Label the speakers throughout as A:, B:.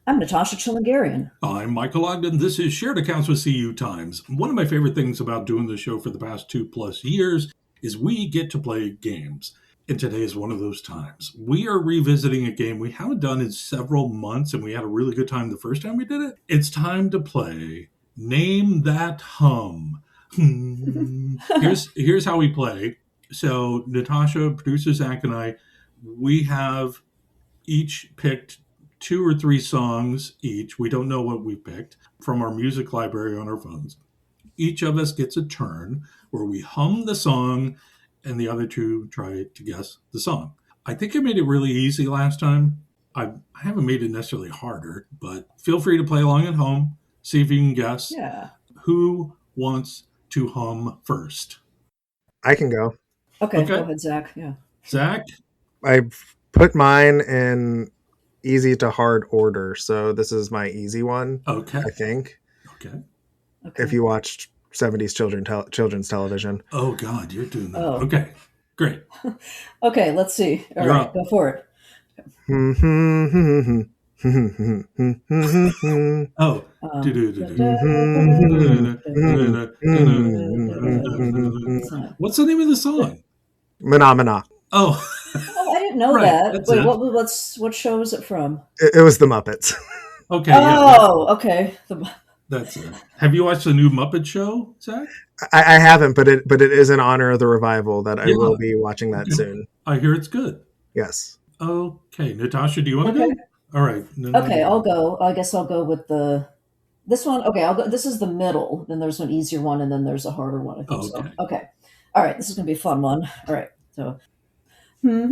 A: I'm Natasha Chilingarian.
B: I'm Michael Ogden. This is Shared Accounts with CU Times. One of my favorite things about doing the show for the past 2+ years is we get to play games. And today is one of those times. We are revisiting a game we haven't done in several months, and we had a really good time the first time we did it. It's time to play Name That Hum. Here's how we play. So Natasha, producer Zach, and I, we have each picked 2 or 3 songs each. We don't know what we picked from our music library on our phones. Each of us gets a turn where we hum the song and the other two try to guess the song. I think I made it really easy last time. I haven't made it necessarily harder, but feel free to play along at home. See if you can guess.
A: Yeah.
B: Who wants to hum first?
C: I can go.
A: Okay, go ahead, Zach. Yeah.
B: Zach?
C: I put mine in easy to hard order, so this is my easy one.
B: Okay.
C: I think.
B: Okay.
C: If you watched 70s children's television.
B: Oh, God, you're doing that. Oh. Okay, great.
A: Okay, let's see. All
B: You're
A: right,
B: up.
A: go for it.
B: Oh. What's the name of the song?
C: Phenomena.
B: Oh.
A: Oh, I didn't know that. Wait, what show is it from?
C: It was the Muppets.
B: Okay.
A: Oh, yeah, okay.
B: That's it. Have you watched the new Muppet Show, Zach?
C: I haven't, but it is in honor of the revival that I will be watching that soon.
B: I hear it's good.
C: Yes.
B: Okay, Natasha, do you want to go? All right.
A: Okay, I'll go. I guess I'll go with this one. Okay, I'll go. This is the middle. Then there's an easier one, and then there's a harder one. I think so. Okay. All right, this is gonna be a fun one. All right, so. I have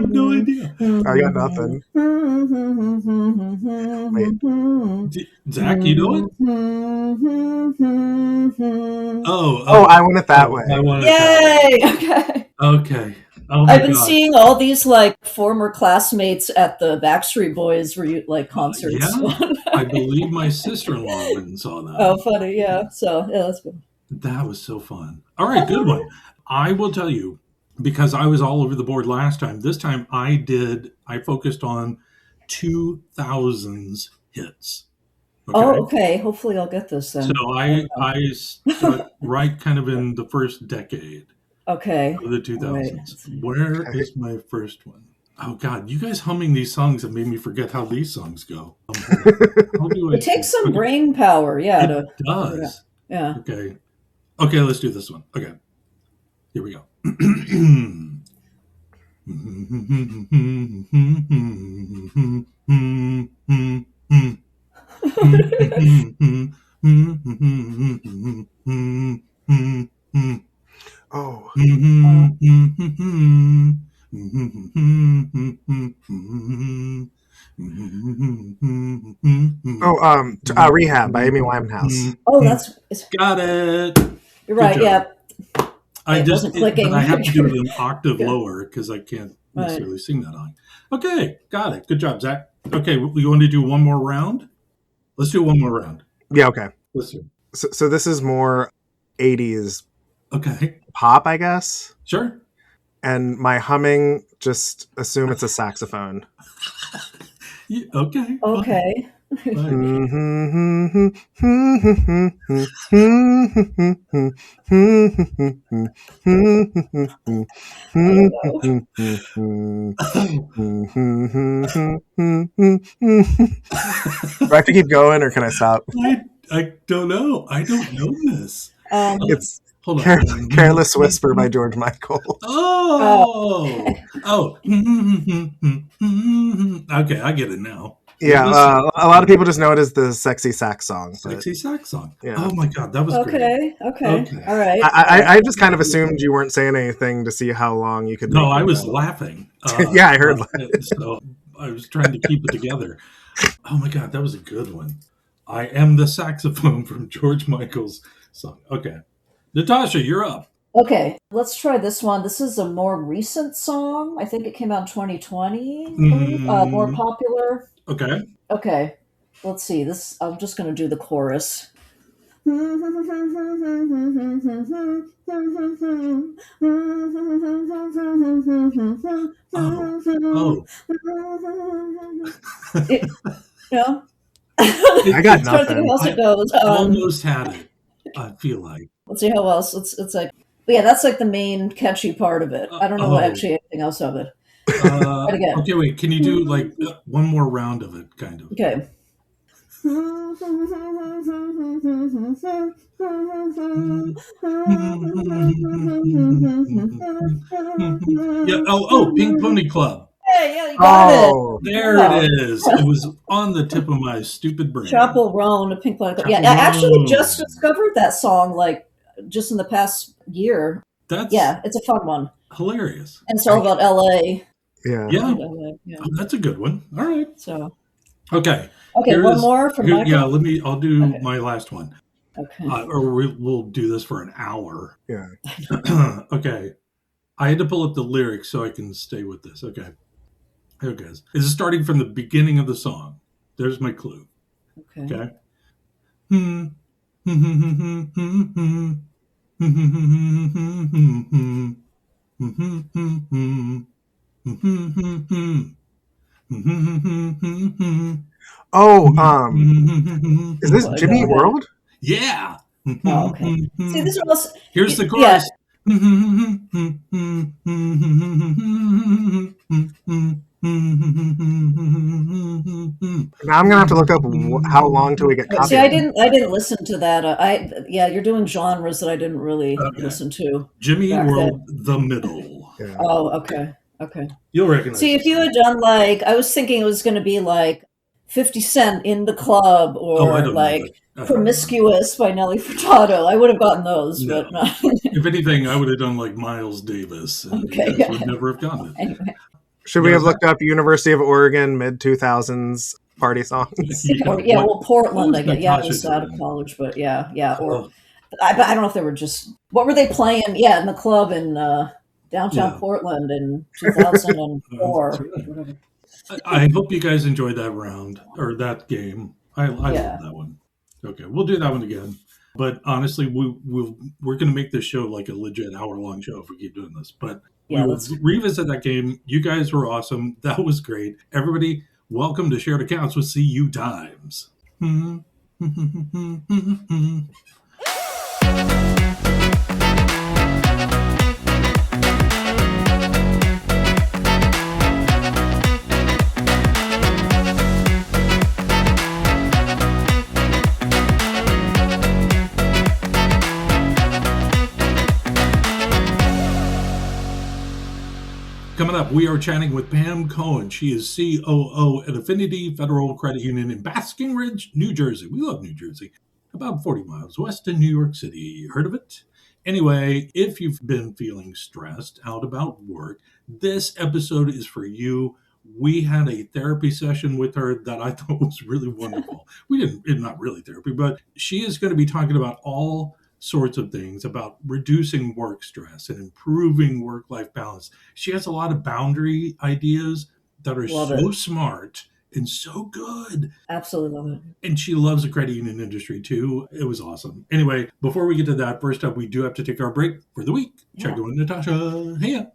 B: no idea.
C: I got nothing.
B: Wait. Zach, you know it?
C: Oh, I want it that way.
A: Yay! Okay.
B: Okay.
A: Oh I've been seeing all these former classmates at the Backstreet Boys concerts.
B: Yeah, I believe my sister-in-law went and saw that.
A: Oh, funny, yeah. So yeah, that's good.
B: That was so fun. All right, good one. I will tell you, because I was all over the board last time. This time I focused on 2000s hits.
A: Okay? Oh, okay. Hopefully I'll get this then.
B: So I stuck right kind of in the first decade.
A: Okay.
B: Of the 2000s. Right. Where is my first one? Oh, God. You guys humming these songs have made me forget how these songs go.
A: It takes some brain power, yeah.
B: It does.
A: Yeah.
B: Okay, let's do this one. Okay. Here we go.
C: Oh. Rehab by Amy Winehouse.
A: Oh, that's
B: got it.
A: You're right. Yeah.
B: I just clicking. I have to do it an octave lower because I can't necessarily sing that high. Okay, got it. Good job, Zach. Okay, we want to do one more round. Let's do one more round.
C: Yeah. Okay.
B: Let's do.
C: So this is more 80s.
B: Okay.
C: Pop, I guess.
B: Sure.
C: And my humming, just assume it's a saxophone.
B: Yeah, okay.
A: Okay.
C: Do I have to keep going or can I stop?
B: I don't know. I don't know this.
C: It's Careless Whisper by George Michael.
B: Oh. Okay, I get it now.
C: Yeah, a lot of people just know it as the sexy sax song.
B: Sexy sax song.
C: Yeah.
B: Oh my God, that was
A: great. Okay. All right.
C: I just kind of assumed you weren't saying anything to see how long you could.
B: No, I was laughing.
C: Yeah, I heard that.
B: So I was trying to keep it together. Oh my God, that was a good one. I Am the Saxophone from George Michael's song. Okay. Natasha, you're up.
A: Okay, let's try this one. This is a more recent song. I think it came out in 2020. More popular.
B: Okay.
A: Okay. Let's see. I'm just going to do the chorus.
B: Oh.
A: Yeah.
C: I got
A: Trying to think
C: nothing.
A: how else
B: I
A: it goes.
B: almost had it, I feel like.
A: Let's see how else. It's like, but yeah, that's like the main catchy part of it. I don't know
B: Oh.
A: actually anything else of it. Try it again.
B: Okay, wait. Can you do like one more round of it, kind of?
A: Okay.
B: Yeah. Oh, Pink Pony Club.
A: Hey, yeah, you got it.
C: Oh,
B: There it
A: Yeah.
B: is. It was on the tip of my stupid brain.
A: Chapel Roan, Pink Pony Club. Yeah, I actually just
B: Chaperone.
A: discovered that song like just in the past year.
B: That's
A: Yeah, it's a fun one.
B: hilarious.
A: And it's all about LA.
C: yeah.
B: Yeah.
A: LA, yeah.
B: Oh, that's a good one. All right.
A: So
B: Okay.
A: okay, one more from Michael.
B: Yeah, I'll do
A: Okay.
B: my last one.
A: Okay.
B: Or we'll do this for an hour.
C: Yeah.
B: Okay. I had to pull up the lyrics so I can stay with this. Okay. Here it goes. This is starting from the beginning of the song. There's my clue.
A: Okay.
B: Okay.
C: Oh, is this
A: Oh,
C: Jimmy Eat
A: okay.
C: World?
B: Yeah.
A: Oh, okay. See, this was
B: Here's the
A: yeah.
B: chorus.
C: Now I'm gonna have to look up how long till we get
A: See, I
C: copyright.
A: didn't listen to that. Yeah, you're doing genres that I didn't really listen to
B: Jimmy
A: back
B: World,
A: then.
B: The Middle.
C: Yeah.
A: Oh, okay. Okay.
B: You'll recognize
A: See, if
B: this
A: you
B: song.
A: had done like, I was thinking it was going to be like 50 Cent in the Club
B: Oh, I
A: or
B: don't know
A: like
B: that. I don't know.
A: Promiscuous by Nelly Furtado. I would have gotten those,
B: No.
A: but not.
B: If anything, I would have done like Miles Davis, and
A: Okay,
B: you guys would never have gotten it.
A: Anyway.
C: Should we have looked up University of Oregon mid 2000s party songs?
A: Yeah, well, Portland, I guess. Yeah, I
B: Natasha
A: was out of
B: doing?
A: college, but yeah. Or
B: Oh,
A: but I don't know if they were just what were they playing? Yeah, in the club in downtown
B: Yeah.
A: Portland in 2004.
B: That's right.
A: Whatever.
B: I hope you guys enjoyed that round or that game. I
A: Yeah.
B: love that one. Okay, we'll do that one again. But honestly, we're going to make this show like a legit hour-long show if we keep doing this. But
A: Yeah,
B: we will
A: that's
B: revisit that game. You guys were awesome. That was great. Everybody, welcome to Shared Accounts with CU Times. Coming up, we are chatting with Pam Cohen. She is COO at Affinity Federal Credit Union in Basking Ridge, New Jersey. We love New Jersey. About 40 miles west of New York City. Heard of it? Anyway, if you've been feeling stressed out about work, this episode is for you. We had a therapy session with her that I thought was really wonderful. Not really therapy, but she is going to be talking about all sorts of things about reducing work stress and improving work-life balance. She has a lot of boundary ideas that are so smart and so good.
A: Absolutely love it.
B: And she loves the credit union industry too. It was awesome. Anyway, before we get to that, first up, we do have to take our break for the week. Check in with Natasha. Hey.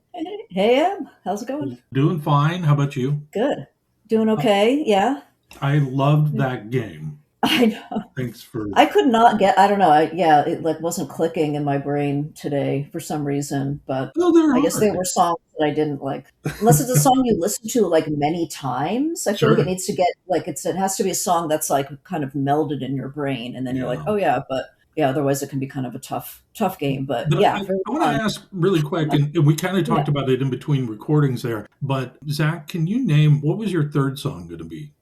A: Hey, Em. How's it going?
B: Doing fine. How about you?
A: Good. Doing okay. Yeah.
B: I loved that game.
A: I know.
B: Thanks for.
A: I could not get. I don't know. It like wasn't clicking in my brain today for some reason. But I guess they were songs that I didn't like. Unless it's a song you listen to like many times, I feel like it needs to get like it has to be a song that's like kind of melded in your brain, and then you're like, oh yeah. But yeah, otherwise it can be kind of a tough game. But yeah,
B: I want to ask really quick, and we kind of talked about it in between recordings there. But Zach, can you name what was your third song going to be?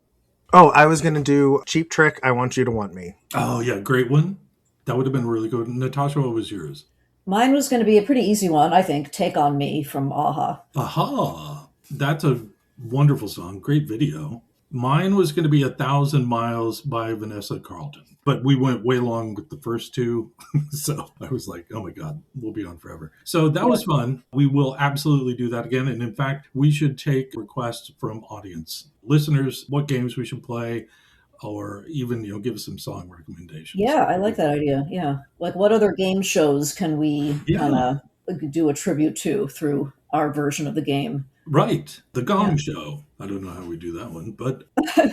C: Oh, I was going to do Cheap Trick, I Want You to Want Me.
B: Oh, yeah, great one. That would have been really good. Natasha, what was yours?
A: Mine was going to be a pretty easy one, I think. Take On Me from Aha.
B: Aha. That's a wonderful song. Great video. Mine was going to be 1,000 Miles by Vanessa Carlton. But we went way long with the first two. So I was like, oh my God, we'll be on forever. So that was fun. We will absolutely do that again. And in fact, we should take requests from audience listeners, what games we should play. or even, give us some song recommendations.
A: Yeah, I like that idea. Yeah. Like, what other game shows can we kind
B: Yeah.
A: of do a tribute to through our version of the game?
B: Right. The
A: Yeah.
B: Gong Show. I don't know how we do that one, but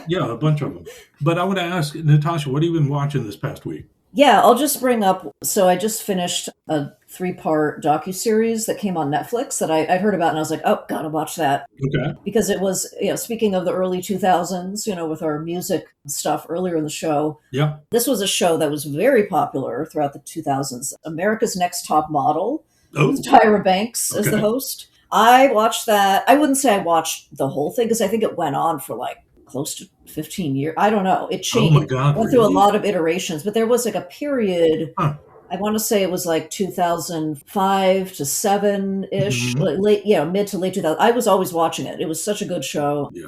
B: yeah, a bunch of them. But I want to ask, Natasha, what have you been watching this past week?
A: Yeah, I'll just bring up. So I just finished a 3-part docuseries that came on Netflix that I'd heard about, and I was like, oh, gotta watch that.
B: Okay.
A: Because it was, speaking of the early 2000s, with our music stuff earlier in the show,
B: Yeah.
A: this was a show that was very popular throughout the 2000s. America's Next Top Model, with Tyra Banks as the host. I watched that. I wouldn't say I watched the whole thing because I think it went on for like close to 15 years. I don't know. It changed.
B: Oh my God,
A: it went through a lot of iterations, but there was like a period.
B: Huh.
A: I want to say it was like 2005 to 7-ish, late, mid to late 2000. I was always watching it. It was such a good show.
B: Yeah.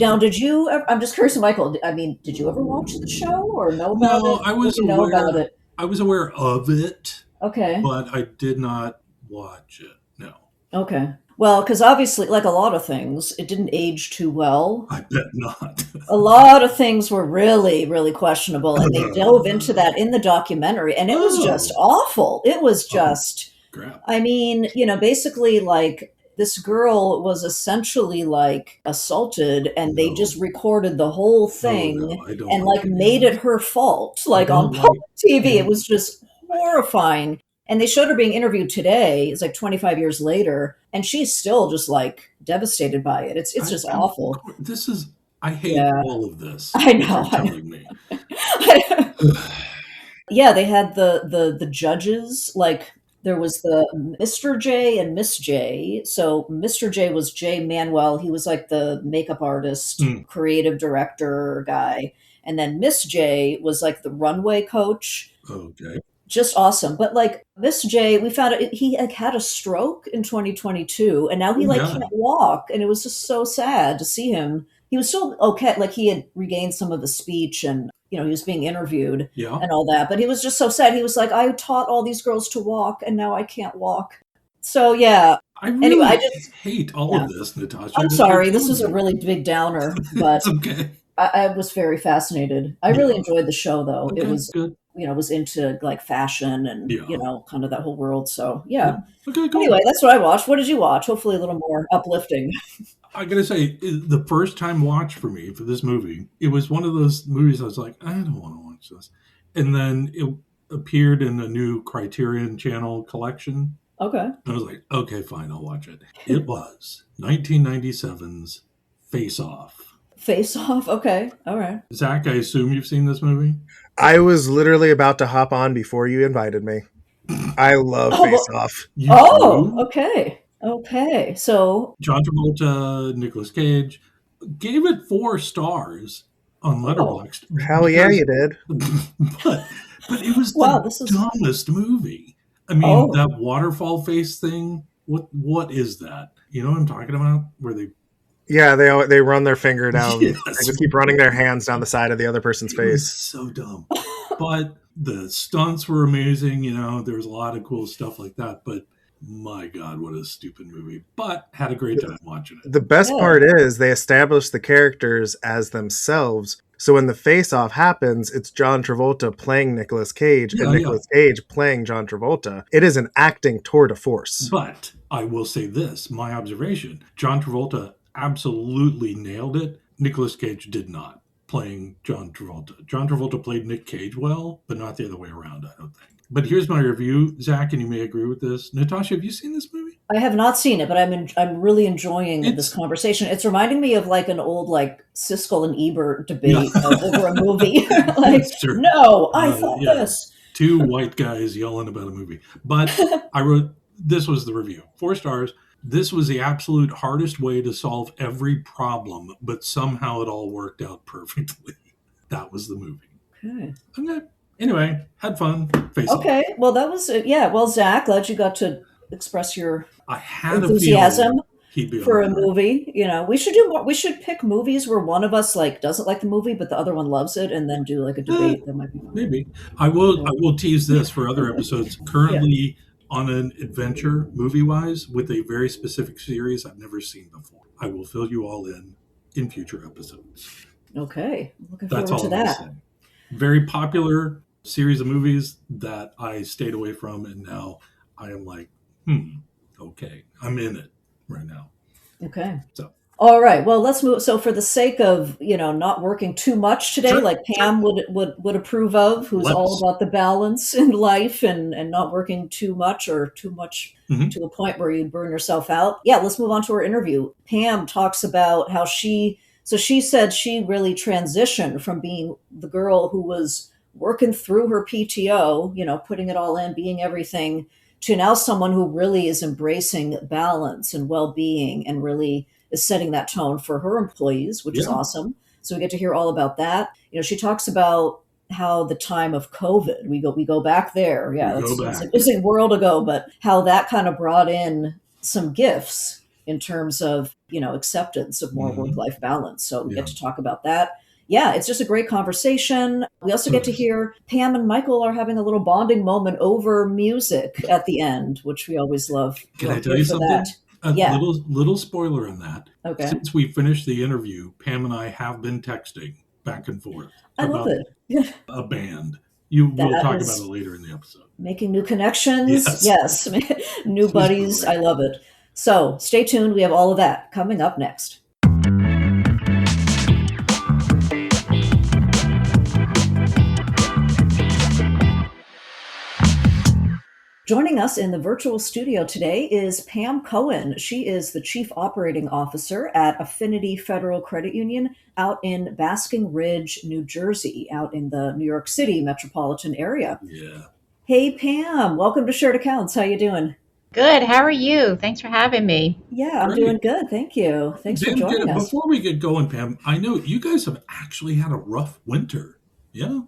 A: Now, did you? I'm just curious, Michael. I mean, did you ever watch the show or know about it?
B: No, I was
A: know about it.
B: I was aware of it.
A: Okay.
B: But I did not watch it. No.
A: Okay. Well, because obviously, like a lot of things, it didn't age too well.
B: I bet not.
A: A lot of things were really, really questionable, and they dove into that in the documentary, and it was just awful. It was just,
B: crap.
A: I mean, basically, like, this girl was essentially like assaulted, and they just recorded the whole thing and like made it her fault, like on public TV. It was just horrifying. And they showed her being interviewed today. It's like 25 years later, and she's still just like devastated by it. It's just awful.
B: I hate all of this.
A: I know.
B: You're telling me.
A: Yeah, they had the judges. Like, there was the Mr. J and Miss J. So Mr. J was Jay Manuel. He was like the makeup artist, creative director guy. And then Miss J was like the runway coach.
B: Okay.
A: Just awesome. But like Miss J, we found out he had a stroke in 2022, and now he can't walk. And it was just so sad to see him. He was still okay. Like, he had regained some of his speech, and he was being interviewed and all that. But he was just so sad. He was like, I taught all these girls to walk, and now I can't walk. So yeah.
B: I really hate all of this, Natasha.
A: I'm sorry. This was a really big downer, but
B: it's okay.
A: I was very fascinated. I really enjoyed the show, though.
B: Okay,
A: it was
B: good.
A: Was into like fashion and kind of that whole world. So yeah.
B: Okay, cool.
A: Anyway, that's what I watched. What did you watch? Hopefully a little more uplifting.
B: I gotta say, the first time watch for me for this movie, it was one of those movies I was like, I don't want to watch this. And then it appeared in a new Criterion Channel collection.
A: Okay.
B: And I was like, okay, fine, I'll watch it. It was 1997's Face Off.
A: Face Off? Okay. All right.
B: Zach, I assume you've seen this movie?
C: I was literally about to hop on before you invited me. I love Face Off.
A: Okay. Okay. So
B: John Travolta, Nicolas Cage, gave it 4 stars on Letterboxd.
C: Hell yeah, you did.
B: But it was the dumbest movie. I mean, that waterfall face thing. What is that? You know what I'm talking about? Where they
C: they run their finger down.
B: Yes.
C: They just keep running their hands down the side of the other person's face.
B: So dumb. But the stunts were amazing. There was a lot of cool stuff like that. But my God, what a stupid movie. But had a great time watching it.
C: The best part is they established the characters as themselves. So when the face-off happens, it's John Travolta playing Nicolas Cage and Nicolas Cage playing John Travolta. It is an acting tour de force.
B: But I will say this, my observation, John Travolta absolutely nailed it. Nicolas Cage did not, playing John Travolta. John Travolta played Nick Cage well, but not the other way around, I don't think. But here's my review, Zach, and you may agree with this. Natasha, have you seen this movie?
A: I have not seen it, but I'm really enjoying this conversation. It's reminding me of like an old like Siskel and Ebert debate over a movie. No, I thought this.
B: 2 white guys yelling about a movie. But this was the review. 4 stars. This was the absolute hardest way to solve every problem, but somehow it all worked out perfectly. That was the movie. Okay. Anyway, had fun. Face off.
A: Well, that was it. Yeah. Well, Zach, glad you got to express your
B: enthusiasm
A: for a movie. We should do more. We should pick movies where one of us like doesn't like the movie, but the other one loves it, and then do like a debate. That might be fun.
B: Maybe. I will tease this for other episodes. Currently on an adventure movie-wise with a very specific series I've never seen before. I will fill you all in future episodes.
A: Okay. Looking
B: That's
A: forward
B: all
A: to
B: I'm going to
A: that.
B: say. Very popular series of movies that I stayed away from, and now I am like, okay, I'm in it right now.
A: Okay.
B: So,
A: All right. Well, let's move. So, for the sake of not working too much today,
B: sure,
A: like Pam would approve of, who's all
B: let's.
A: about the balance in life and not working too much or too much
B: Mhm.
A: to a point where you burn yourself out. Yeah. Let's move on to our interview. Pam talks about how she said she really transitioned from being the girl who was working through her PTO, putting it all in, being everything, to now someone who really is embracing balance and well-being and really is setting that tone for her employees, which is
B: Yeah,
A: awesome. So we get to hear all about that. She talks about how the time of COVID, we go back there. Yeah,
B: we go
A: it's
B: back.
A: it's a world ago, but how that kind of brought in some gifts in terms of acceptance of more
B: Hmm.
A: work-life balance. So we get
B: Yeah,
A: to talk about that. Yeah, it's just a great conversation. We also
B: so
A: get to
B: nice.
A: hear Pam and Michael are having a little bonding moment over music at the end, which we always love.
B: Can I tell
A: Here
B: you
A: for that.
B: something? A
A: Yeah.
B: little spoiler on that.
A: Okay.
B: Since we finished the interview, Pam and I have been texting back and forth
A: I love
B: about
A: it. Yeah.
B: a band. We'll
A: That
B: talk about it
A: is
B: later in the episode.
A: making new connections.
B: Yes,
A: Yes. New
B: super
A: buddies. I
B: great.
A: love it. So stay tuned. We have all of that coming up next. Joining us in the virtual studio today is Pam Cohen. She is the Chief Operating Officer at Affinity Federal Credit Union out in Basking Ridge, New Jersey, out in the New York City metropolitan area.
B: Yeah.
A: Hey, Pam. Welcome to Shared Accounts. How you doing?
D: Good. How are you? Thanks for having me.
A: Yeah, I'm doing
B: Great.
A: good. Thank you. Thanks for
B: Pam,
A: joining us.
B: before we get going, Pam, I know you guys have actually had a rough winter. Yeah.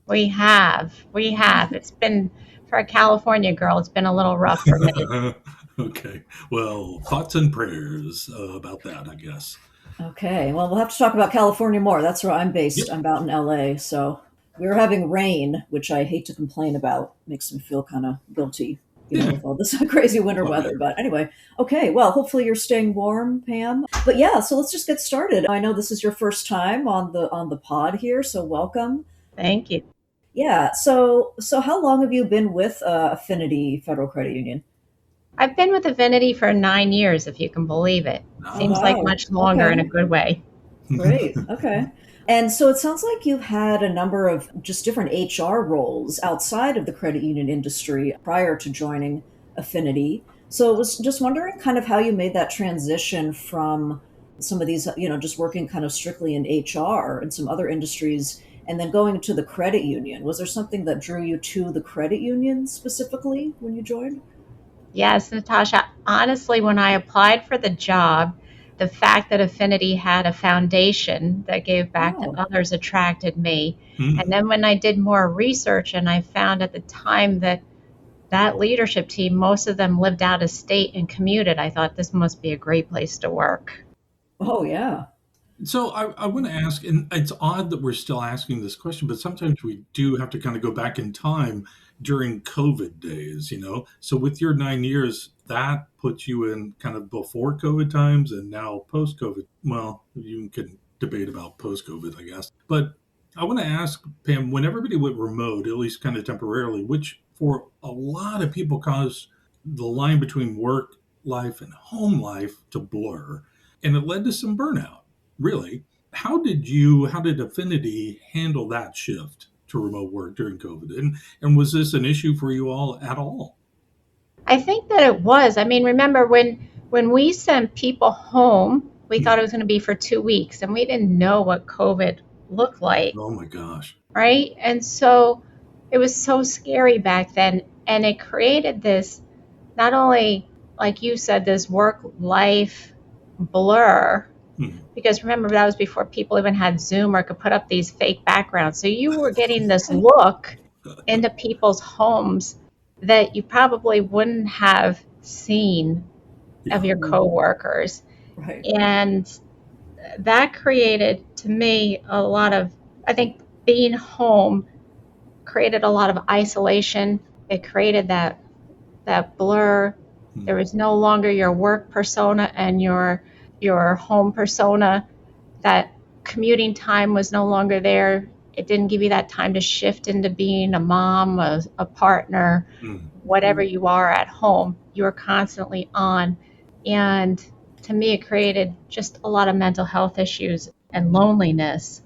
D: We have. We have. It's been, for a California girl, it's been a little rough for me.
B: Okay. Well, thoughts and prayers about that, I guess.
A: Okay. Well, we'll have to talk about California more. That's where I'm
B: Yeah.
A: based. I'm out in LA. So we're having rain, which I hate to complain about. Makes me feel kind of guilty,
B: Yeah.
A: with all this crazy winter weather.
B: Fine.
A: But anyway, okay. Well, hopefully you're staying warm, Pam. But yeah, so let's just get started. I know this is your first time on the pod here, so welcome.
D: Thank you.
A: Yeah. So how long have you been with Affinity Federal Credit Union?
D: I've been with Affinity for 9 years, if you can believe it.
A: Oh
D: Seems like
A: wow.
D: much longer in
A: Okay.
D: a good way.
A: Great. Okay. And so it sounds like you've had a number of just different HR roles outside of the credit union industry prior to joining Affinity. So I was just wondering kind of how you made that transition from some of these, just working kind of strictly in HR and some other industries and then going to the credit union. Was there something that drew you to the credit union specifically when you joined?
D: Yes, Natasha. Honestly, when I applied for the job, the fact that Affinity had a foundation that gave back to
A: Oh,
D: others attracted me. And
B: Hmm.
D: then when I did more research and I found at the time that leadership team, most of them lived out of state and commuted, I thought this must be a great place to work.
A: oh yeah.
B: So I want to ask, and it's odd that we're still asking this question, but sometimes we do have to kind of go back in time during COVID days. So with your 9 years, that puts you in kind of before COVID times and now post COVID. Well, you can debate about post COVID, I guess. But I want to ask, Pam, when everybody went remote, at least kind of temporarily, which for a lot of people caused the line between work life and home life to blur, and it led to some burnout. Really, how did Affinity handle that shift to remote work during COVID? And was this an issue for you all at all?
D: I think that it was. I mean, remember when we sent people home, we thought
B: Hmm.
D: it was going to be for 2 weeks, and we didn't know what COVID looked like,
B: Oh my gosh.
D: right? And so it was so scary back then, and it created this, not only like you said, this work life blur,
B: Hmm.
D: because remember that was before people even had Zoom or could put up these fake backgrounds. So you were getting this look into people's homes that you probably wouldn't have seen of
B: Yeah.
D: your coworkers.
A: Right.
D: And that created to me a lot of, I think being home created a lot of isolation. It created that blur. There
B: Hmm.
D: was no longer your work persona and your home persona that commuting time was no longer there. It didn't give you that time to shift into being a mom, a partner, whatever you are at home. You were constantly on. And to me, it created just a lot of mental health issues and loneliness.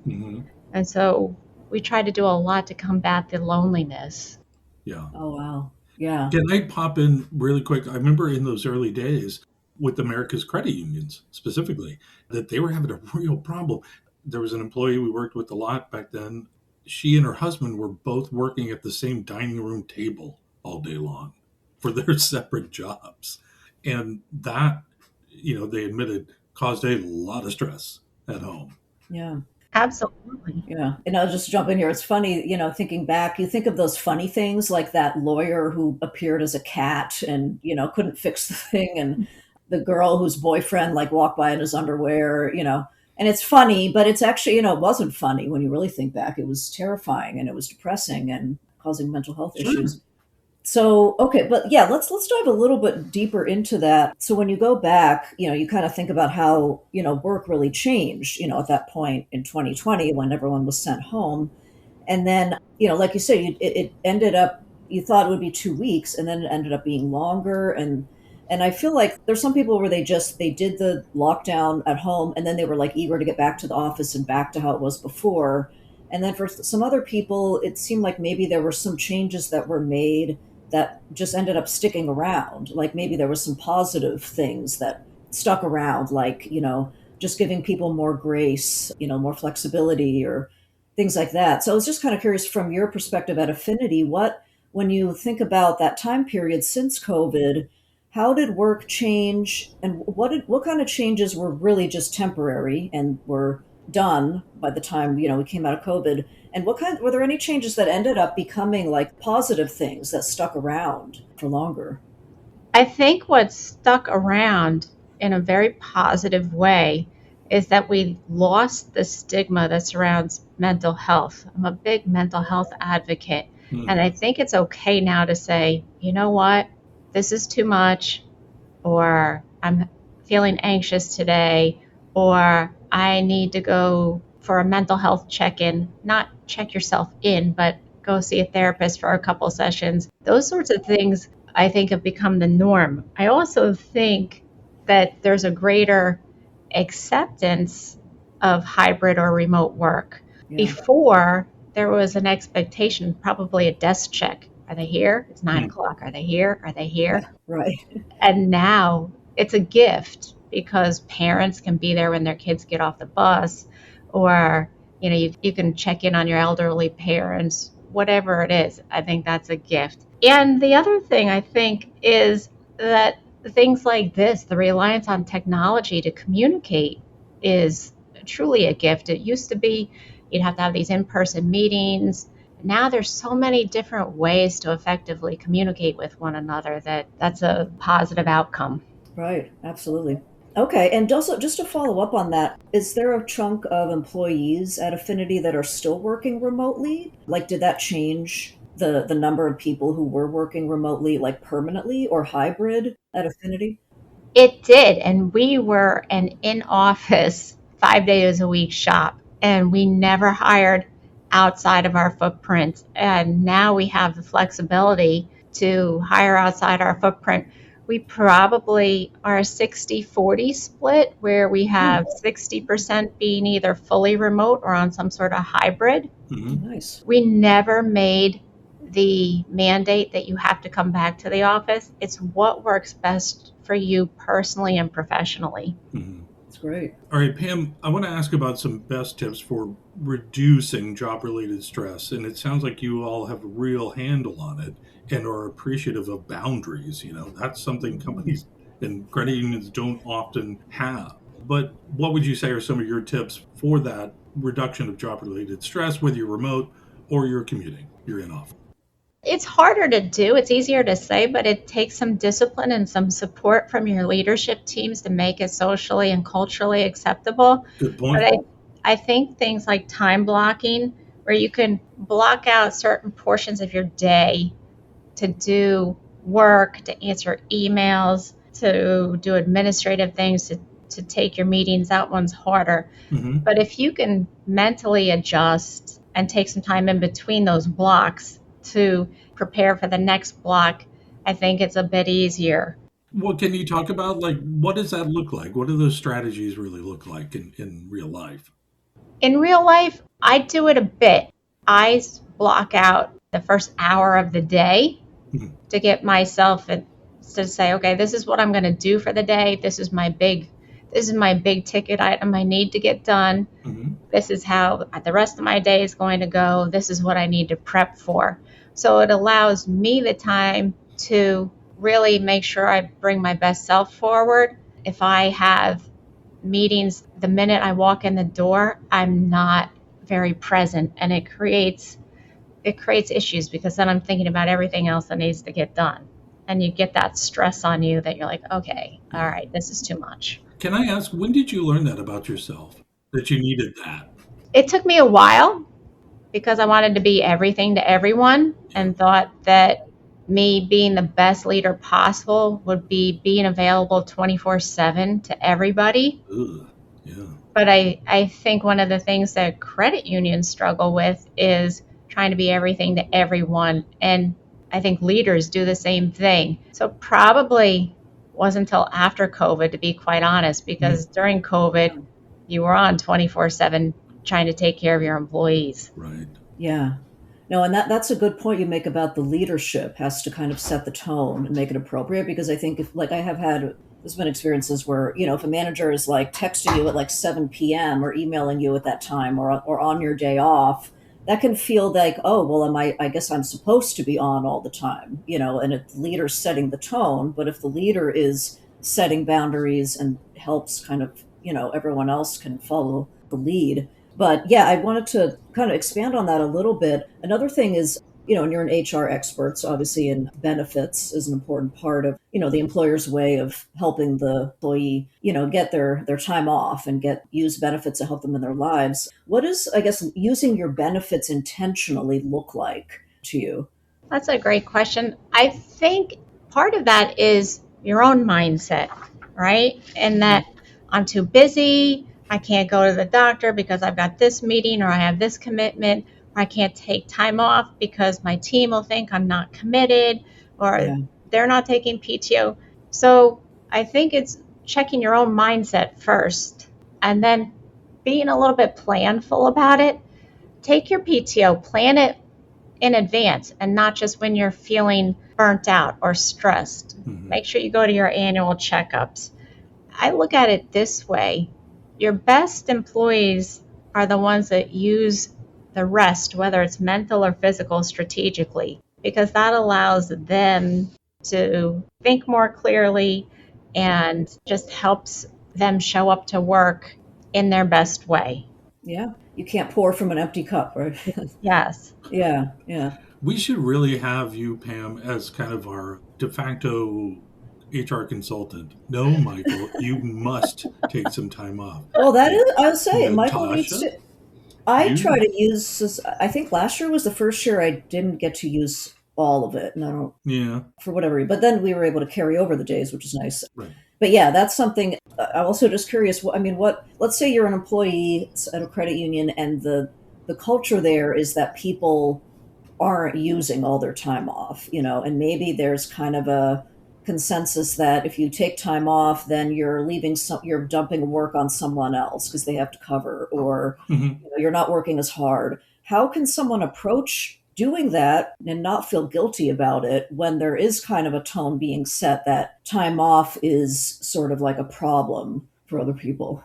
D: And so we tried to do a lot to combat the loneliness.
B: Yeah.
A: Oh, wow. Yeah.
B: Can I pop in really quick? I remember in those early days with America's credit unions specifically, that they were having a real problem. There was an employee we worked with a lot back then. She and her husband were both working at the same dining room table all day long for their separate jobs. And that, they admitted caused a lot of stress at home.
A: Yeah.
D: Absolutely.
A: Yeah. And I'll just jump in here. It's funny, thinking back, you think of those funny things like that lawyer who appeared as a cat and, couldn't fix the thing. And the girl whose boyfriend like walked by in his underwear, and it's funny, but it's actually, it wasn't funny when you really think back. It was terrifying and it was depressing and causing mental health issues. So, okay, but yeah, let's dive a little bit deeper into that. So when you go back, you kind of think about how, work really changed, at that point in 2020 when everyone was sent home. And then, like you said, it ended up, you thought it would be 2 weeks and then it ended up being longer. And I feel like there's some people where they did the lockdown at home and then they were like eager to get back to the office and back to how it was before. And then for some other people, it seemed like maybe there were some changes that were made that just ended up sticking around. Like maybe there was some positive things that stuck around, like, just giving people more grace, more flexibility or things like that. So I was just kind of curious from your perspective at Affinity, when you think about that time period since COVID, how did work change and what kind of changes were really just temporary and were done by the time, we came out of COVID? And were there any changes that ended up becoming like positive things that stuck around for longer?
D: I think what stuck around in a very positive way is that we lost the stigma that surrounds mental health. I'm a big mental health advocate. And I think it's okay now to say, you know what, this is too much, or I'm feeling anxious today, or I need to go for a mental health check-in, not check yourself in, but go see a therapist for a couple sessions. Those sorts of things, I think, have become the norm. I also think that there's a greater acceptance of hybrid or remote work. Yeah. Before, there was an expectation, probably a desk check. Are they here? It's 9 o'clock. Are they here? Are they here?
A: Yeah, right.
D: And now it's a gift because parents can be there when their kids get off the bus, or you can check in on your elderly parents, whatever it is. I think that's a gift. And the other thing I think is that things like this, the reliance on technology to communicate, is truly a gift. It used to be you'd have to have these in-person meetings. Now there's so many different ways to effectively communicate with one another that's a positive outcome.
A: Right, absolutely. Okay, and also just to follow up on that, is there a chunk of employees at Affinity that are still working remotely? Like, did that change the number of people who were working remotely, like permanently or hybrid at Affinity?
D: It did, and we were an in-office 5 days a week shop, and we never hired outside of our footprint. And now we have the flexibility to hire outside our footprint. We probably are a 60-40 split where we have 60% being either fully remote or on some sort of hybrid.
A: Nice.
D: We never made the mandate that you have to come back to the office. It's what works best for you personally and professionally.
A: That's great.
B: All right, Pam, I want to ask about some best tips for reducing job-related stress. And it sounds like you all have a real handle on it and are appreciative of boundaries. That's something companies and credit unions don't often have. But what would you say are some of your tips for that reduction of job-related stress, whether you're remote or you're commuting, you're in office?
D: It's harder to do. It's easier to say, but it takes some discipline and some support from your leadership teams to make it socially and culturally acceptable.
B: Good point.
D: But I think things like time blocking, where you can block out certain portions of your day to do work, to answer emails, to do administrative things, to to take your meetings. That one's harder.
B: Mm-hmm.
D: But if you can mentally adjust and take some time in between those blocks to prepare for the next block, I think it's a bit easier.
B: What can you talk about? Like, what does that look like? What do those strategies really look like in real life?
D: In real life, I do it a bit. I block out the first hour of the day
B: Mhm.
D: to get myself to say, okay, this is what I'm going to do for the day. This is my big ticket item I need to get done.
B: Mm-hmm.
D: This is how the rest of my day is going to go. This is what I need to prep for. So it allows me the time to really make sure I bring my best self forward. If I have meetings the minute I walk in the door, I'm not very present, and it creates issues because then I'm thinking about everything else that needs to get done. And you get that stress on you that you're like, okay, all right, this is too much.
B: Can I ask, when did you learn that about yourself? That you needed that?
D: It took me a while because I wanted to be everything to everyone and thought that me being the best leader possible would be being available 24/7 to everybody.
B: Ugh. Yeah.
D: But I think one of the things that credit unions struggle with is trying to be everything to everyone. And I think leaders do the same thing. So probably wasn't until after COVID, to be quite honest, because during COVID, you were on 24/7 trying to take care of your employees.
B: Right.
A: Yeah. No, and that's a good point you make about the leadership has to kind of set the tone and make it appropriate, because I think if, like, there's been experiences where, if a manager is like texting you at like 7 p.m. or emailing you at that time or on your day off, that can feel like, oh, well, I guess I'm supposed to be on all the time, and if the leader's setting the tone, but if the leader is setting boundaries and helps kind of, everyone else can follow the lead. But yeah, I wanted to kind of expand on that a little bit. Another thing is, and you're an HR expert, so obviously, and benefits is an important part of, the employer's way of helping the employee, get their time off and use benefits to help them in their lives. What does, I guess, using your benefits intentionally look like to you?
D: That's a great question. I think part of that is your own mindset, right? And that I'm too busy, I can't go to the doctor because I've got this meeting or I have this commitment, or I can't take time off because my team will think I'm not committed, or they're not taking PTO. So I think it's checking your own mindset first and then being a little bit planful about it. Take your PTO, plan it in advance and not just when you're feeling burnt out or stressed. Make sure you go to your annual checkups. I look at it this way. Your best employees are the ones that use the rest, whether it's mental or physical, strategically, because that allows them to think more clearly and just helps them show up to work in their best way.
A: Yeah. You can't pour from an empty cup, right?
D: Yes.
A: Yeah.
B: We should really have you, Pam, as kind of our de facto HR consultant. No, Michael, you must take some time off.
A: Well, that is, I would say,
B: Natasha,
A: Michael needs to. I try to use, I think last year was the first year I didn't get to use all of it. And I don't, for whatever reason, but then we were able to carry over the days, which is nice.
B: Right.
A: But yeah, that's something. I'm also just curious. Let's say you're an employee at a credit union and the culture there is that people aren't using all their time off, and maybe there's kind of a consensus that if you take time off, then you're you're dumping work on someone else because they have to cover, or you're not working as hard. How can someone approach doing that and not feel guilty about it when there is kind of a tone being set that time off is sort of like a problem for other people?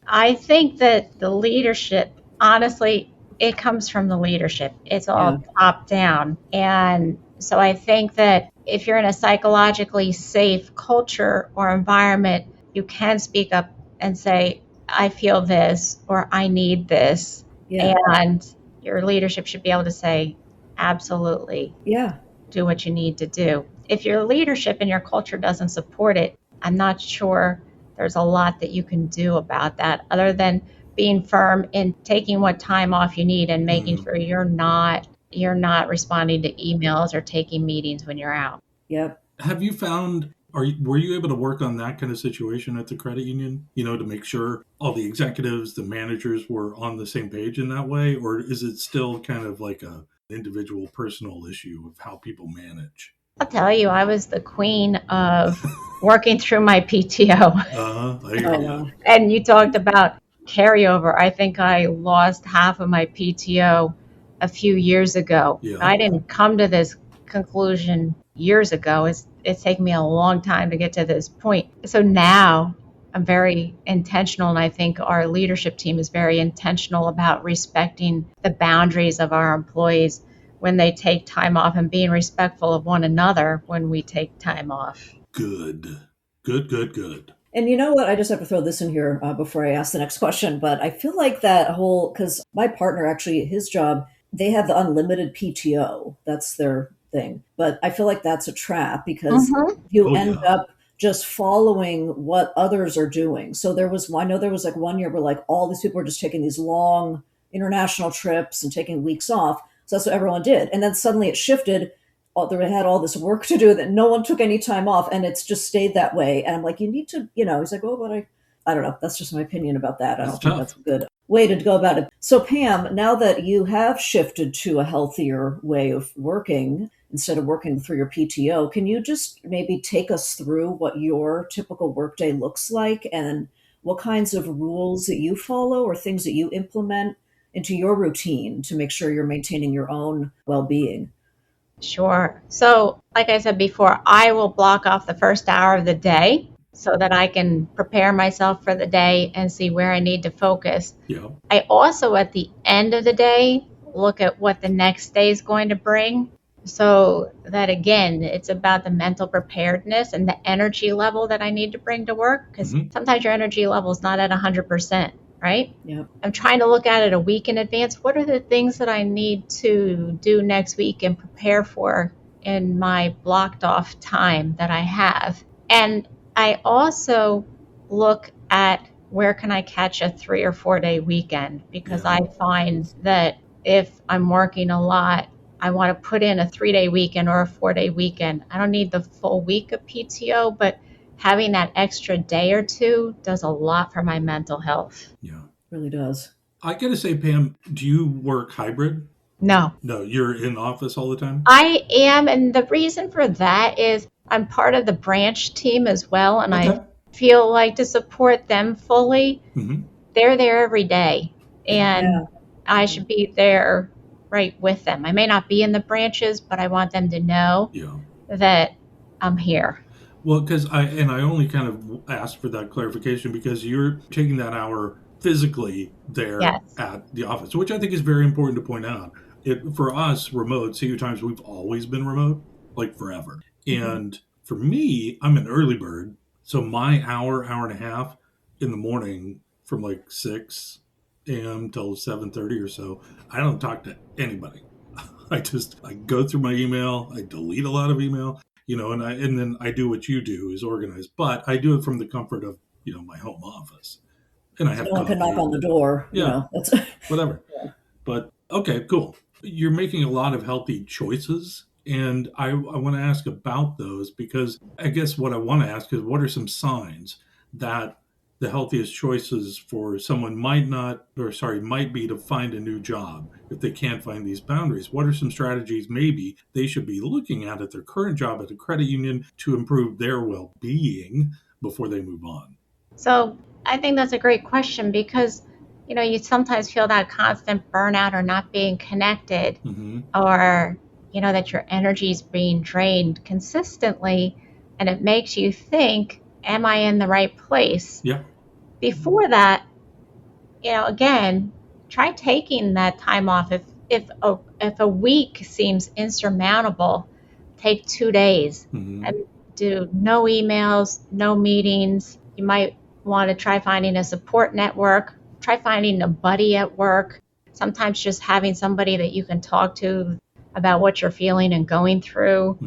D: I think that the leadership, honestly, it comes from the leadership. It's all top down. And so I think that if you're in a psychologically safe culture or environment, you can speak up and say, I feel this, or I need this. And your leadership should be able to say, absolutely. Do what you need to do. If your leadership and your culture doesn't support it, I'm not sure there's a lot that you can do about that other than being firm in taking what time off you need and making sure you're not responding to emails or taking meetings when you're out.
A: Yep.
B: Have you found, Were you able to work on that kind of situation at the credit union, to make sure all the executives, the managers were on the same page in that way? Or is it still kind of like a individual personal issue of how people manage?
D: I'll tell you, I was the queen of working through my PTO.
B: I hear you.
D: And you talked about carryover. I think I lost half of my PTO a few years ago.
B: Yeah.
D: I didn't come to this conclusion years ago. It's taken me a long time to get to this point. So now I'm very intentional, and I think our leadership team is very intentional about respecting the boundaries of our employees when they take time off and being respectful of one another when we take time off.
B: Good.
A: And you know what? I just have to throw this in here before I ask the next question. But I feel like that whole, because my partner actually, his job, they have the unlimited PTO. That's their thing. But I feel like that's a trap because you end up just following what others are doing. So I know there was like one year where like all these people were just taking these long international trips and taking weeks off. So that's what everyone did. And then suddenly it shifted. They had all this work to do that no one took any time off, and it's just stayed that way. And I'm like, you need to, he's like, oh, but I don't know. That's just my opinion about that. I don't think that's a good way to go about it. So Pam, now that you have shifted to a healthier way of working instead of working through your PTO, can you just maybe take us through what your typical workday looks like and what kinds of rules that you follow or things that you implement into your routine to make sure you're maintaining your own well-being?
D: Sure. So, like I said before, I will block off the first hour of the day so that I can prepare myself for the day and see where I need to focus.
B: Yeah.
D: I also, at the end of the day, look at what the next day is going to bring. So that, again, it's about the mental preparedness and the energy level that I need to bring to work, because sometimes your energy level is not at 100%. Right?
A: Yeah.
D: I'm trying to look at it a week in advance. What are the things that I need to do next week and prepare for in my blocked off time that I have? And I also look at where can I catch a 3 or 4 day weekend, because I find that if I'm working a lot, I want to put in a 3-day weekend or a 4-day weekend. I don't need the full week of PTO, but having that extra day or two does a lot for my mental health.
B: Yeah.
A: Really does.
B: I got to say, Pam, do you work hybrid?
D: No.
B: No, you're in office all the time?
D: I am, and the reason for that is I'm part of the branch team as well, and I feel like to support them fully, they're there every day, and I should be there right with them. I may not be in the branches, but I want them to know that I'm here.
B: Well, because I only kind of asked for that clarification because you're taking that hour physically there at the office, which I think is very important to point out. For us, remote, CU Times, we've always been remote, like forever. And for me, I'm an early bird. So my hour and a half in the morning from like 6 a.m. till 7:30 or so, I don't talk to anybody. I go through my email. I delete a lot of email. And then I do what you do is organize, but I do it from the comfort of, my home office. And I have
A: no one can knock on the door. That's
B: whatever. But okay, cool. You're making a lot of healthy choices. And I want to ask about those because I guess what I want to ask is what are some signs that the healthiest choices for someone might be to find a new job if they can't find these boundaries? What are some strategies maybe they should be looking at their current job at a credit union to improve their well-being before they move on?
D: So I think that's a great question because, you sometimes feel that constant burnout or not being connected or, that your energy is being drained consistently, and it makes you think, am I in the right place?
B: Yeah.
D: Before that, again, try taking that time off. If a week seems insurmountable, take 2 days and do no emails, no meetings. You might want to try finding a support network, try finding a buddy at work. Sometimes just having somebody that you can talk to about what you're feeling and going through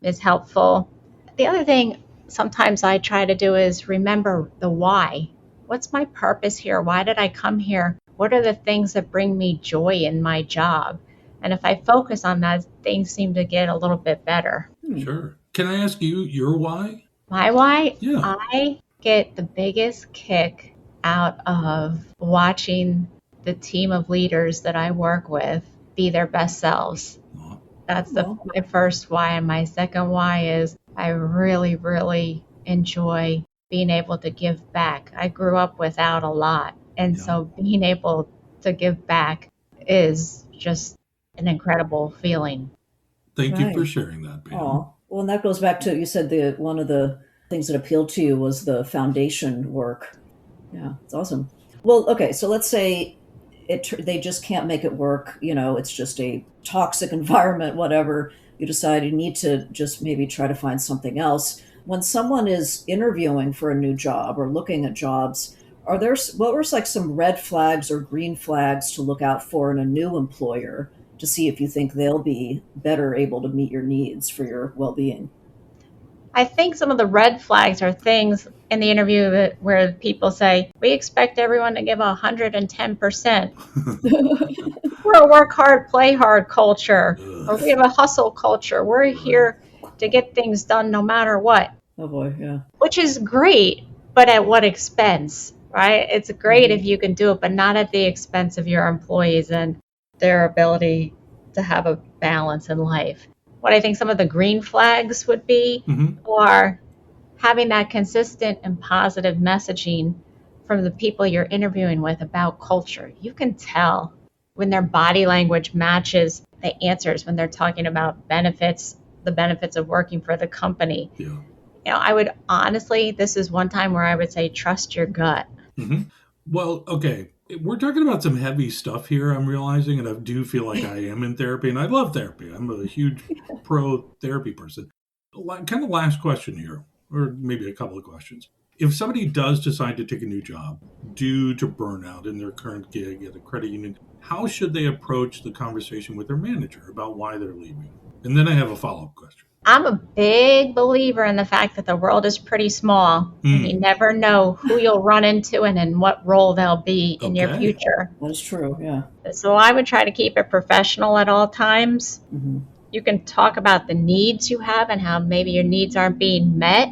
D: is helpful. The other thing sometimes I try to do is remember the why. What's my purpose here? Why did I come here? What are the things that bring me joy in my job? And if I focus on that, things seem to get a little bit better.
B: Sure. Can I ask you your why?
D: My why?
B: Yeah.
D: I get the biggest kick out of watching the team of leaders that I work with be their best selves. That's my first why. And my second why is I really, really enjoy being able to give back. I grew up without a lot. And so being able to give back is just an incredible feeling.
B: Thank you for sharing that, Pam.
A: Oh, well, and that goes back to, you said one of the things that appealed to you was the foundation work. Yeah, it's awesome. Well, okay, so let's say they just can't make it work. It's just a toxic environment, whatever. You decide you need to just maybe try to find something else. When someone is interviewing for a new job or looking at jobs, what were like some red flags or green flags to look out for in a new employer to see if you think they'll be better able to meet your needs for your well-being?
D: I think some of the red flags are things in the interview where people say, we expect everyone to give 110%. We're a work hard, play hard culture, or we have a hustle culture. We're here to get things done no matter what.
A: Oh boy, yeah.
D: Which is great, but at what expense, right? It's great if you can do it, but not at the expense of your employees and their ability to have a balance in life. What I think some of the green flags would be are having that consistent and positive messaging from the people you're interviewing with about culture. You can tell when their body language matches the answers when they're talking about benefits, the benefits of working for the company. I would honestly, this is one time where I would say, trust your gut.
B: Well, okay. We're talking about some heavy stuff here, I'm realizing, and I do feel like I am in therapy, and I love therapy. I'm a huge pro-therapy person. Kind of last question here, or maybe a couple of questions. If somebody does decide to take a new job due to burnout in their current gig at a credit union, how should they approach the conversation with their manager about why they're leaving? And then I have a follow-up question.
D: I'm a big believer in the fact that the world is pretty small. And you never know who you'll run into and in what role they'll be in your future.
A: That's true, yeah.
D: So I would try to keep it professional at all times. You can talk about the needs you have and how maybe your needs aren't being met.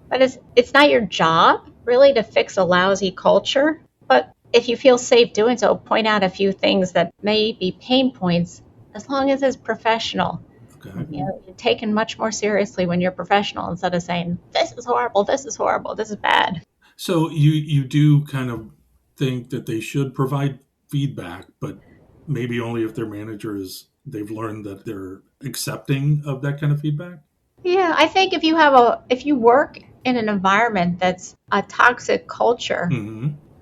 D: But it's not your job, really, to fix a lousy culture. But if you feel safe doing so, point out a few things that may be pain points as long as it's professional. You're taken much more seriously when you're professional instead of saying, this is horrible, this is horrible, this is bad.
B: So you do kind of think that they should provide feedback, but maybe only if their manager they've learned that they're accepting of that kind of feedback?
D: Yeah, I think if you work in an environment that's a toxic culture,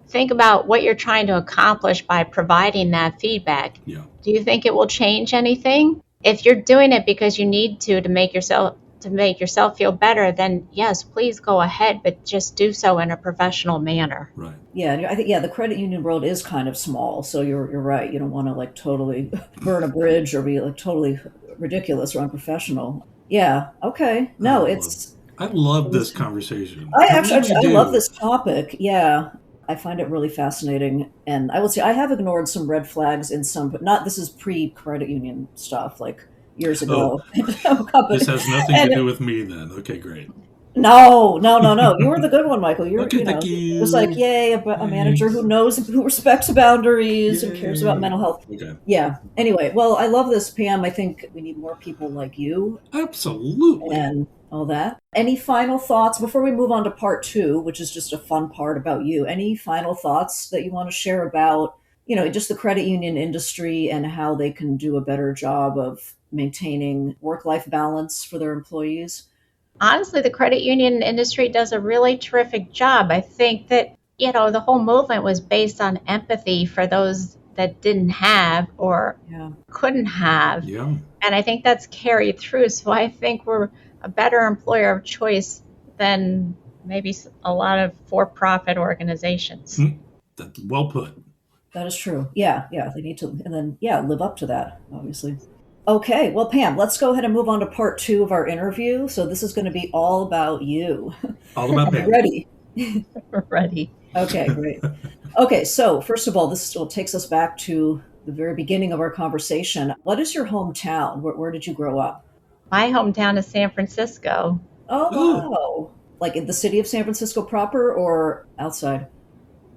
D: think about what you're trying to accomplish by providing that feedback. Do you think it will change anything? If you're doing it because you need to make yourself feel better, then yes, please go ahead, but just do so in a professional manner.
B: Right.
A: Yeah, I think the credit union world is kind of small, so you're right. You don't want to like totally burn a bridge or be like totally ridiculous or unprofessional. Yeah. Okay. No,
B: I love this conversation.
A: I love this topic. Yeah. I find it really fascinating. And I will say I have ignored some red flags in some, but this is pre-credit union stuff, like years ago.
B: This has nothing to do with me then. Okay, great.
A: No. You were the good one, Michael.
B: Thank you.
A: It was like, yay, a manager who respects boundaries and cares about mental health.
B: Okay.
A: Yeah. Anyway, well, I love this, Pam. I think we need more people like you.
B: Absolutely.
A: And all that. Any final thoughts before we move on to part 2, which is just a fun part about you? Any final thoughts that you want to share about, just the credit union industry and how they can do a better job of maintaining work-life balance for their employees?
D: Honestly, the credit union industry does a really terrific job. I think that, the whole movement was based on empathy for those that didn't have or couldn't have.
B: Yeah.
D: And I think that's carried through. So I think we're a better employer of choice than maybe a lot of for-profit organizations.
B: That's well put.
A: That is true. Yeah, they need to, and then, live up to that, obviously. Okay, well, Pam, let's go ahead and move on to part 2 of our interview. So this is going to be all about you.
B: All about Pam.
A: Ready?
D: Ready.
A: Okay, great. Okay, so first of all, this takes us back to the very beginning of our conversation. What is your hometown? Where did you grow up?
D: My hometown is San Francisco.
A: Oh, wow. Like in the city of San Francisco proper or outside?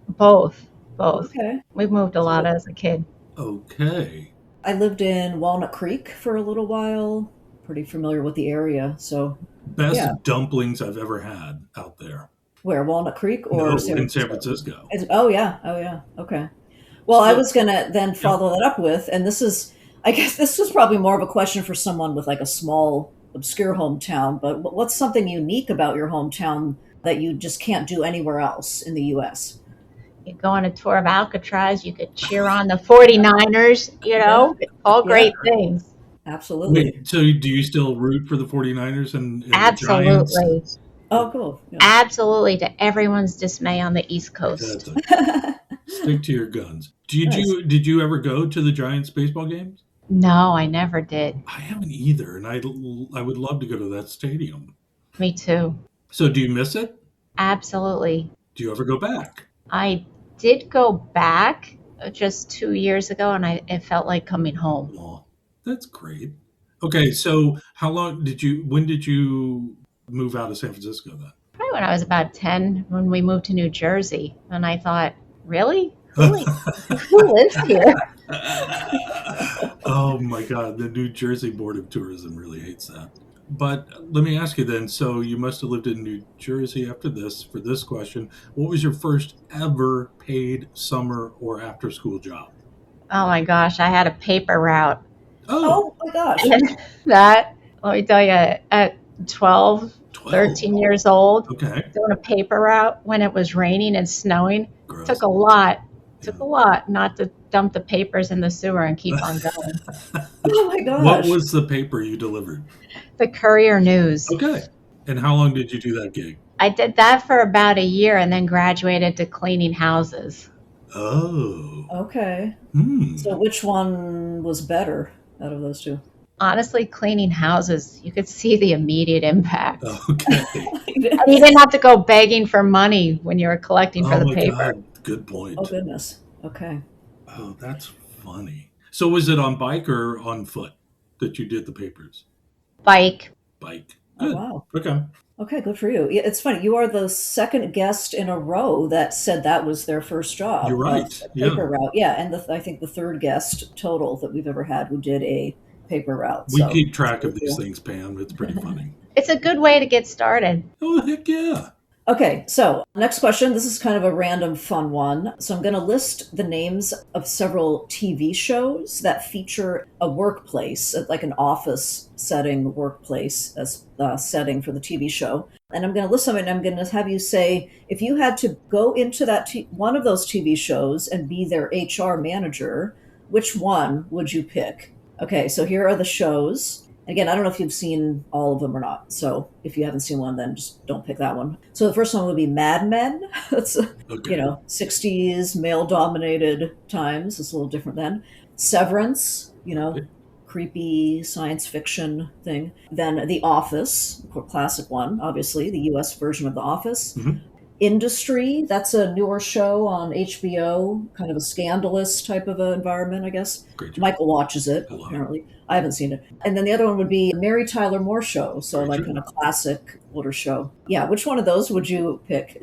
D: Both.
A: Okay.
D: We've moved a lot
A: So
D: as a kid.
B: Okay.
A: I lived in Walnut Creek for a little while. Pretty familiar with the area. So, yeah.
B: Best dumplings I've ever had out there.
A: Where, Walnut Creek or
B: No,
A: San
B: in San
A: Francisco?
B: Francisco.
A: Oh, yeah. Oh, yeah. Okay. Well, I
B: So,
A: was going to then
B: yeah.
A: follow that up with, and this is, I guess this was probably more of a question for someone with like a small, obscure hometown, but what's something unique about your hometown that you just can't do anywhere else in the US?
D: You go on a tour of Alcatraz, you could cheer on the 49ers,
A: Yeah.
D: all
A: Yeah.
D: great things.
A: Absolutely.
B: Wait, so do you still root for the 49ers and the Giants?
D: Absolutely.
A: Oh, cool. Yeah.
D: Absolutely, to everyone's dismay on the East Coast.
B: Stick to your guns.
A: Nice.
B: Did you ever go to the Giants baseball games?
D: No, I never did.
B: I haven't either, and I would love to go to that stadium.
D: Me too.
B: So do you miss it?
D: Absolutely.
B: Do you ever go back?
D: I did go back just 2 years ago, and it felt like coming home.
B: Oh, that's great. Okay, so when did you move out of San Francisco then?
D: Probably when I was about 10, when we moved to New Jersey, and I thought, really? Who lives here?
B: Oh my God, the New Jersey Board of Tourism really hates that. But let me ask you then, so you must have lived in New Jersey for this question. What was your first ever paid summer or after school job?
D: Oh my gosh, I had a paper route.
A: Oh my gosh.
D: That, let me tell you, at 12, 13 years old,
B: Okay.
D: doing a paper route when it was raining and snowing,
B: Gross.
D: took a lot not to dump the papers in the sewer and keep on going.
A: Oh my gosh.
B: What was the paper you delivered?
D: The Courier News.
B: Okay. And how long did you do that gig?
D: I did that for about a year and then graduated to cleaning houses.
B: Oh.
A: Okay.
B: Hmm.
A: So which one was better out of those two?
D: Honestly, cleaning houses, you could see the immediate impact.
B: Okay.
D: And you didn't have to go begging for money when you were collecting for the paper.
B: God. Good point.
A: Oh goodness. Okay.
B: Oh, that's funny. So was it on bike or on foot that you did the papers?
D: Bike.
B: Bike.
A: Oh
B: Good.
A: wow.
B: Okay.
A: Okay, good for you. Yeah, it's funny. You are the second guest in a row that said that was their first job.
B: You're right.
A: Paper route. Yeah, and I think the third guest total that we've ever had who did a paper route.
B: We keep track of these things, Pam. It's pretty funny.
D: It's a good way to get started.
B: Oh, heck yeah.
A: Okay, so next question. This is kind of a random fun one. So I'm going to list the names of several TV shows that feature a workplace, like an office setting workplace as a setting for the TV show. And I'm going to list them and I'm going to have you say, if you had to go into one of those TV shows and be their HR manager, which one would you pick? Okay, so here are the shows. Again, I don't know if you've seen all of them or not. So if you haven't seen one, then just don't pick that one. So the first one would be Mad Men. That's,
B: Okay.
A: 60s male-dominated times. It's a little different then. Severance,
B: Okay.
A: creepy science fiction thing. Then The Office, a classic one, obviously, the US version of The Office.
B: Mhm.
A: Industry, that's a newer show on HBO, kind of a scandalous type of an environment, I guess.
B: Great job.
A: Michael watches it,
B: I love
A: apparently. I haven't seen it. And then the other one would be Mary Tyler Moore Show, so
B: Great
A: like
B: show.
A: kind of classic older show. Yeah, which one of those would you pick?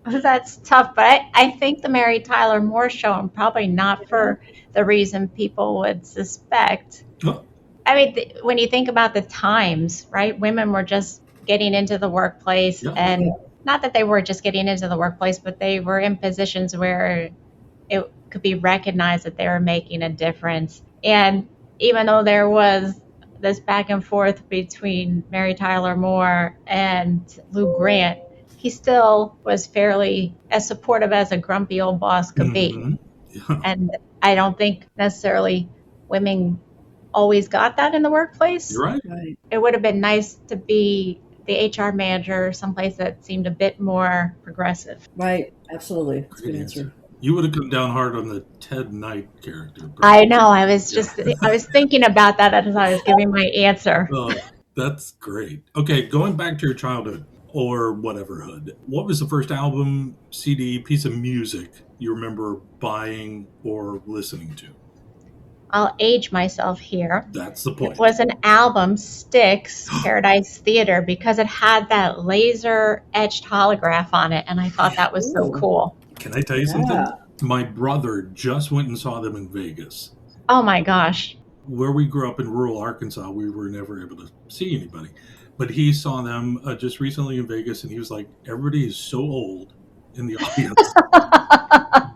D: That's tough, but I think the Mary Tyler Moore Show, and probably not for the reason people would suspect.
B: Oh.
D: I mean, when you think about the times, right? Women were just getting into the workplace,
B: Yeah.
D: and not that they were just getting into the workplace, but they were in positions where it could be recognized that they were making a difference. And even though there was this back and forth between Mary Tyler Moore and Lou Grant, he still was fairly as supportive as a grumpy old boss could be.
B: Yeah.
D: And I don't think necessarily women always got that in the workplace.
B: You're right.
D: It would have been nice to be the HR manager someplace that seemed a bit more progressive.
A: Right, absolutely. That's a good answer.
B: You would have come down hard on the Ted Knight character.
D: I know. I was thinking about that as I was giving my answer.
B: Oh, that's great. Okay, going back to your childhood or whateverhood, what was the first album, CD, piece of music you remember buying or listening to?
D: I'll age myself here.
B: That's the point.
D: It was an album, Styx, Paradise Theater, because it had that laser etched holograph on it, and I thought that was so cool.
B: Can I tell you something? My brother just went and saw them in Vegas.
D: Oh my gosh.
B: Where we grew up in rural Arkansas, we were never able to see anybody. But he saw them just recently in Vegas, and he was like, everybody is so old in the audience.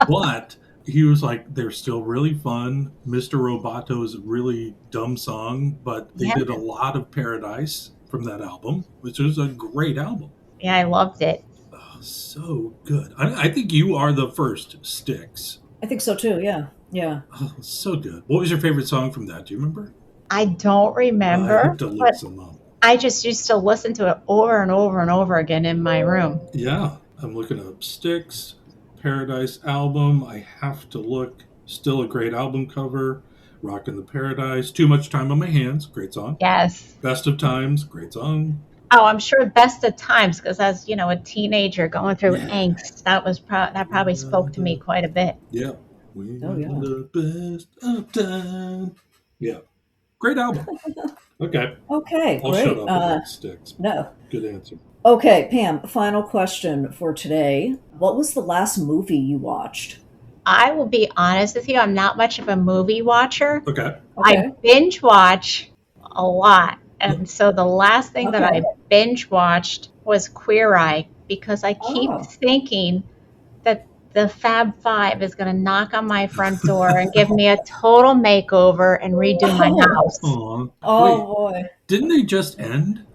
B: But he was like, they're still really fun. Mr. Roboto is a really dumb song, but they did a lot of Paradise from that album, which was a great album.
D: Yeah, I loved it.
B: Oh, so good. I think you are the first Styx.
A: I think so too, yeah. Yeah.
B: Oh, so good. What was your favorite song from that? Do you remember?
D: I don't remember.
B: I have to look some up.
D: I just used to listen to it over and over and over again in my room.
B: Yeah, I'm looking up Styx, Paradise album. I have to look. Still a great album cover. Rockin' the Paradise. Too Much Time on My Hands. Great song.
D: Yes.
B: Best of Times. Great song.
D: Oh, I'm sure Best of Times, because as you know, a teenager going through angst, that was that probably spoke to me quite a bit.
B: Yeah. We the best of time. Yeah. Great album. Okay.
A: Okay,
B: I'll
A: great.
B: shut up about Styx.
A: No.
B: Good answer.
A: Okay, Pam, final question for today. What was the last movie you watched?
D: I will be honest with you, I'm not much of a movie watcher.
B: Okay.
D: I binge watch a lot. And so the last thing that I binge watched was Queer Eye, because I keep thinking that the Fab Five is going to knock on my front door and give me a total makeover and redo my house.
A: Boy.
B: Didn't they just end?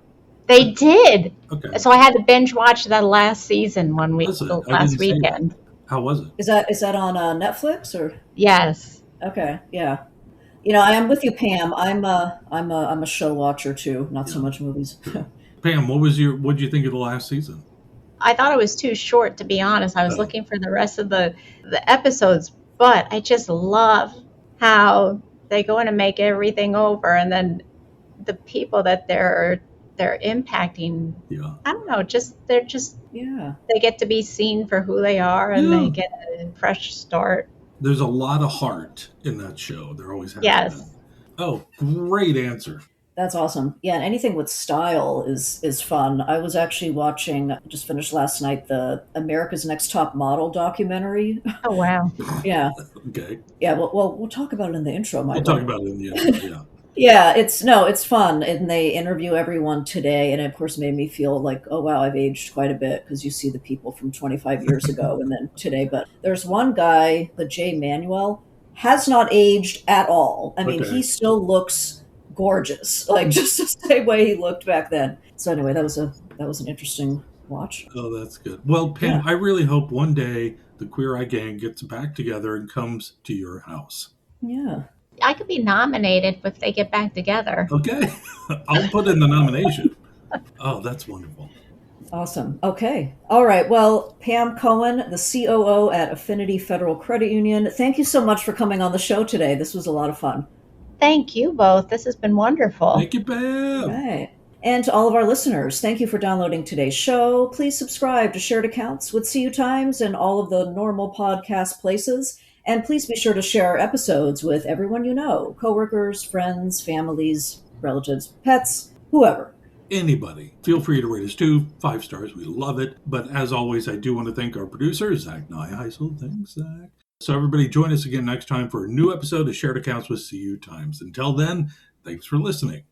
D: They did.
B: Okay.
D: So I had to binge watch that last season last weekend.
B: How was it?
A: Is that on Netflix or?
D: Yes.
A: Okay. Yeah. You know, I am with you, Pam. I'm a show watcher too, not so much movies.
B: Pam, what did you think of the last season?
D: I thought it was too short, to be honest. I was looking for the rest of the episodes, but I just love how they go in and make everything over, and then the people that they're impacting.
B: Yeah.
D: I don't know. They get to be seen for who they are, and they get a fresh start.
B: There's a lot of heart in that show. There always has.
D: Yes.
B: Been. Oh, great answer.
A: That's awesome. Yeah, and anything with style is fun. I was actually watching, just finished last night, the America's Next Top Model documentary.
D: Oh, wow.
A: Yeah.
B: Okay.
A: Yeah, well, we'll talk about it in the intro, Michael.
B: We'll talk about it in the intro, yeah.
A: Yeah, it's fun, and they interview everyone today, and it, of course, made me feel like, oh wow, I've aged quite a bit, because you see the people from 25 years ago and then today. But there's one guy, the J. Manuel, has not aged at all. I mean, he still looks gorgeous, like just the same way he looked back then. So anyway, that was an interesting watch.
B: Oh, that's good. Well, Pam, I really hope one day the Queer Eye Gang gets back together and comes to your house.
A: Yeah.
D: I could be nominated if they get back together.
B: Okay. I'll put in the nomination. Oh, that's wonderful.
A: Awesome. Okay. All right. Well, Pam Cohen, the COO at Affinity Federal Credit Union, thank you so much for coming on the show today. This was a lot of fun.
D: Thank you both. This has been wonderful.
B: Thank you, Pam.
A: All right. And to all of our listeners, thank you for downloading today's show. Please subscribe to Shared Accounts with CU Times and all of the normal podcast places. And please be sure to share our episodes with everyone you know, coworkers, friends, families, relatives, pets, whoever.
B: Anybody. Feel free to rate us too. 5 stars. We love it. But as always, I do want to thank our producer, Zach Nyheisel. Thanks, Zach. So everybody join us again next time for a new episode of Shared Accounts with CU Times. Until then, thanks for listening.